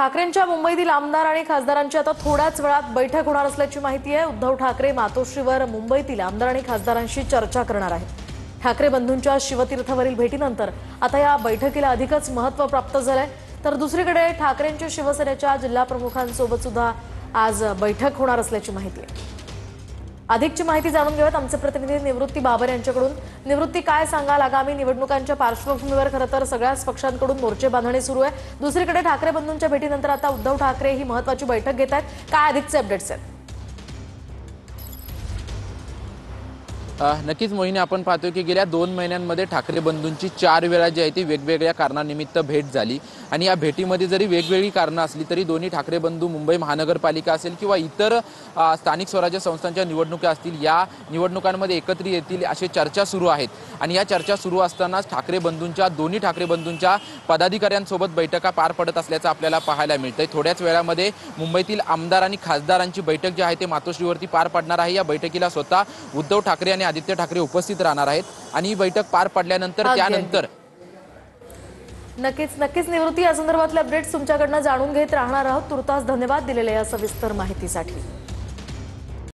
ठाकरेंच्या मुंबईतील आमदार आणि खासदारांची आता थोड्याच वेळात बैठक होणार असल्याची माहिती आहे। उद्धव ठाकरे मातोश्रीवर मुंबईतील आमदार आणि खासदारांशी चर्चा करणार आहेत। ठाकरे बंधूंच्या शिवतीर्थवरील भेटीनंतर आता या बैठकीला अधिकच महत्त्व प्राप्त झालंय। तर दुसरीकडे ठाकरेंच्या शिवसेनेच्या जिल्हा प्रमुखांसोबत सुद्धा आज बैठक होणार असल्याची माहिती आहे। अधिकची माहिती जाणून घेऊयात आमचे प्रतिनिधी निवृत्ती बाबर यांच्याकडून। निवृत्ती, काय सांगाल? आगामी निवडणुकांच्या पार्श्वभूमीवर खरं तर सगळ्याच पक्षांकडून मोर्चे बांधणी सुरू आहे। दुसरीकडे ठाकरे बंधूंच्या भेटीनंतर आता उद्धव ठाकरे ही महत्त्वाची बैठक घेत आहेत। काय अधिकचे अपडेट्स आहेत? नक्कीच मोहिनी, आपण पाहतोय की गेल्या 2 महिन्यांमध्ये ठाकरे बंधूंची 4 वेळा जी आहे ती वेगवेगळ्या कारणानिमित्त भेट झाली आणि या भेटीमध्ये जरी वेगवेगळी कारणं असली तरी दोन्ही ठाकरे बंधू मुंबई महानगरपालिका असेल किंवा इतर स्थानिक स्वराज्य संस्थांच्या निवडणुका असतील, या निवडणुकांमध्ये एकत्र येतील अशी चर्चा सुरू आहेत। आणि या चर्चा सुरू असतानाच दोन्ही ठाकरे बंधूंच्या पदाधिकाऱ्यांसोबत बैठका पार पडत असल्याचं आपल्याला पाहायला मिळतंय। थोड्याच वेळामध्ये मुंबईतील आमदार आणि खासदारांची बैठक जी आहे ते मातोश्रीवरती पार पडणार आहे। या बैठकीला स्वतः उद्धव ठाकरे आणि आदित्य ठाकरे उपस्थित राहणार आहेत आणि ही बैठक पार पडल्यानंतर त्यानंतर नक्कीच निवृत्ती, या संदर्भातले अपडेट्स तुमच्याकडनं जाणून घेत राहणार आहोत। तुर्तास धन्यवाद दिलेल्या या सविस्तर माहितीसाठी।